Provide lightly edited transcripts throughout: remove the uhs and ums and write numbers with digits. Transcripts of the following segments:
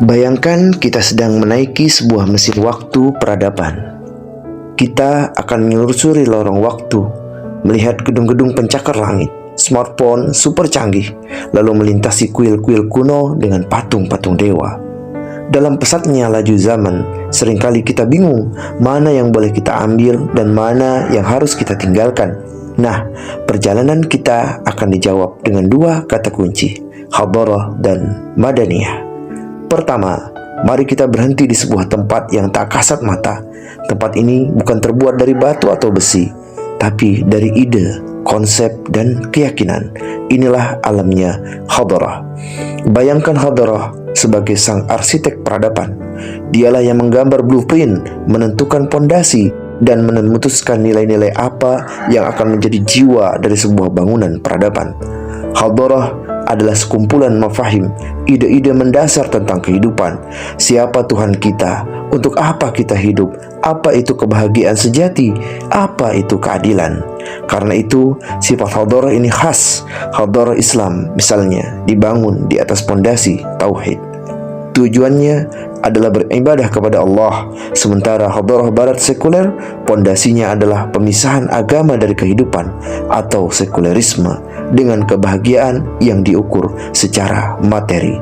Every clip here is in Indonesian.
Bayangkan kita sedang menaiki sebuah mesin waktu peradaban. Kita akan menelusuri lorong waktu, melihat gedung-gedung pencakar langit, smartphone super canggih, lalu melintasi kuil-kuil kuno dengan patung-patung dewa. Dalam pesatnya laju zaman, seringkali kita bingung mana yang boleh kita ambil dan mana yang harus kita tinggalkan. Nah, perjalanan kita akan dijawab dengan dua kata kunci, Hadharah dan Madaniyah. Pertama, mari kita berhenti di sebuah tempat yang tak kasat mata. Tempat ini bukan terbuat dari batu atau besi, tapi dari ide, konsep, dan keyakinan. Inilah alamnya Hadharah. Bayangkan Hadharah sebagai sang arsitek peradaban. Dialah yang menggambar blueprint, menentukan pondasi, dan memutuskan nilai-nilai apa yang akan menjadi jiwa dari sebuah bangunan peradaban. Hadharah adalah sekumpulan mafahim, ide-ide mendasar tentang kehidupan. Siapa Tuhan kita? Untuk apa kita hidup? Apa itu kebahagiaan sejati? Apa itu keadilan? Karena itu, sifat Hadharah ini khas. Hadharah Islam, misalnya, dibangun di atas pondasi tauhid. Tujuannya adalah beribadah kepada Allah, sementara Hadharah Barat sekuler, pondasinya adalah pemisahan agama dari kehidupan atau sekulerisme dengan kebahagiaan yang diukur secara materi.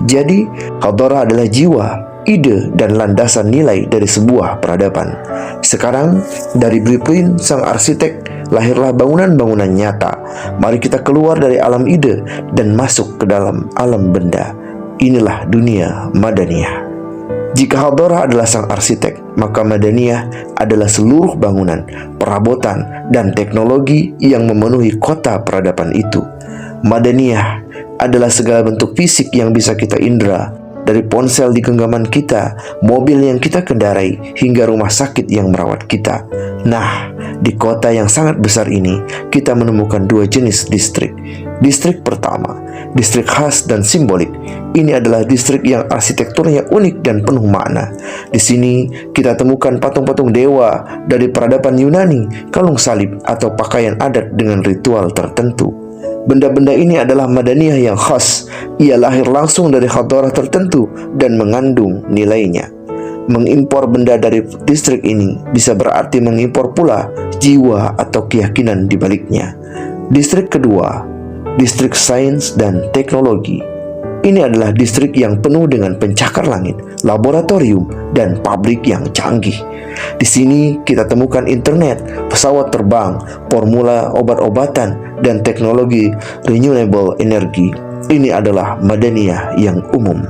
Jadi, Hadharah adalah jiwa, ide, dan landasan nilai dari sebuah peradaban. Sekarang, dari blueprint sang arsitek, lahirlah bangunan-bangunan nyata. Mari kita keluar dari alam ide dan masuk ke dalam alam benda. Inilah dunia Madaniyah. Jika Hadharah adalah sang arsitek, maka Madaniyah adalah seluruh bangunan, perabotan, dan teknologi yang memenuhi kota peradaban itu. Madaniyah adalah segala bentuk fisik yang bisa kita indera, dari ponsel di genggaman kita, mobil yang kita kendarai, hingga rumah sakit yang merawat kita. Nah, di kota yang sangat besar ini, kita menemukan dua jenis distrik. Distrik pertama, distrik khas dan simbolik. Ini adalah distrik yang arsitekturnya unik dan penuh makna. Di sini kita temukan patung-patung dewa dari peradaban Yunani, kalung salib, atau pakaian adat dengan ritual tertentu. Benda-benda ini adalah Madaniyah yang khas. Ia lahir langsung dari Hadharah tertentu dan mengandung nilainya. Mengimpor benda dari distrik ini bisa berarti mengimpor pula jiwa atau keyakinan di baliknya. Distrik kedua, distrik sains dan teknologi. Ini adalah distrik yang penuh dengan pencakar langit, laboratorium, dan pabrik yang canggih. Di sini kita temukan internet, pesawat terbang, formula obat-obatan, dan teknologi renewable energy. Ini adalah Madaniyah yang umum.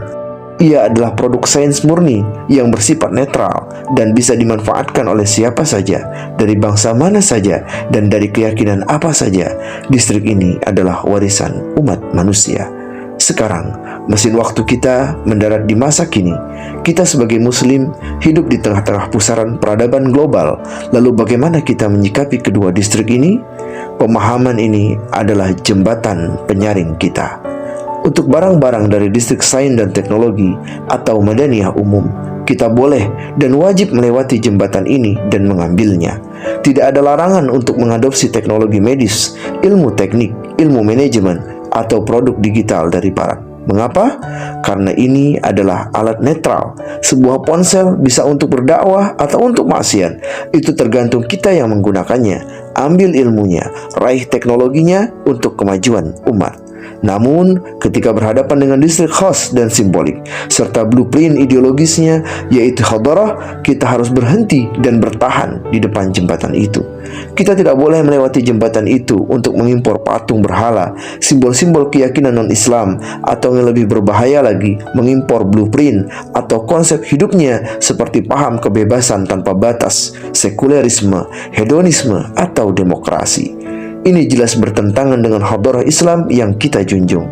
Ia adalah produk sains murni yang bersifat netral dan bisa dimanfaatkan oleh siapa saja, dari bangsa mana saja, dan dari keyakinan apa saja. Distrik ini adalah warisan umat manusia. Sekarang, mesin waktu kita mendarat di masa kini. Kita sebagai muslim hidup di tengah-tengah pusaran peradaban global. Lalu bagaimana kita menyikapi kedua distrik ini? Pemahaman ini adalah jembatan penyaring kita. Untuk barang-barang dari distrik sains dan teknologi atau Madaniyah umum, kita boleh dan wajib melewati jembatan ini dan mengambilnya. Tidak ada larangan untuk mengadopsi teknologi medis, ilmu teknik, ilmu manajemen, atau produk digital dari barat. Mengapa? Karena ini adalah alat netral. Sebuah ponsel bisa untuk berdakwah atau untuk maksiat. Itu tergantung kita yang menggunakannya. Ambil ilmunya, raih teknologinya untuk kemajuan umat. Namun, ketika berhadapan dengan distrik khas dan simbolik, serta blueprint ideologisnya, yaitu Hadharah, kita harus berhenti dan bertahan di depan jembatan itu. Kita tidak boleh melewati jembatan itu untuk mengimpor patung berhala, simbol-simbol keyakinan non-Islam, atau yang lebih berbahaya lagi, mengimpor blueprint atau konsep hidupnya seperti paham kebebasan tanpa batas, sekulerisme, hedonisme, atau demokrasi. Ini jelas bertentangan dengan Hadharah Islam yang kita junjung.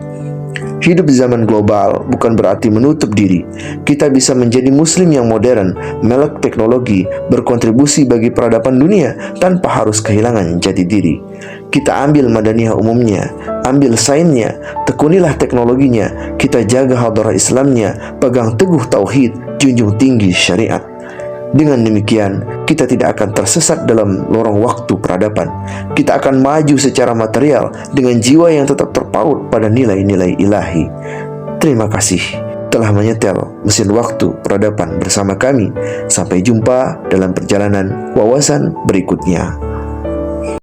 Hidup di zaman global bukan berarti menutup diri. Kita bisa menjadi muslim yang modern, melek teknologi, berkontribusi bagi peradaban dunia tanpa harus kehilangan jati diri. Kita ambil Madaniyah umumnya, ambil sainsnya, tekunilah teknologinya, kita jaga Hadharah Islamnya, pegang teguh tauhid, junjung tinggi syariat. Dengan demikian, kita tidak akan tersesat dalam lorong waktu peradaban. Kita akan maju secara material dengan jiwa yang tetap terpaut pada nilai-nilai ilahi. Terima kasih. telah menyetel mesin waktu peradaban bersama kami. Sampai jumpa dalam perjalanan wawasan berikutnya.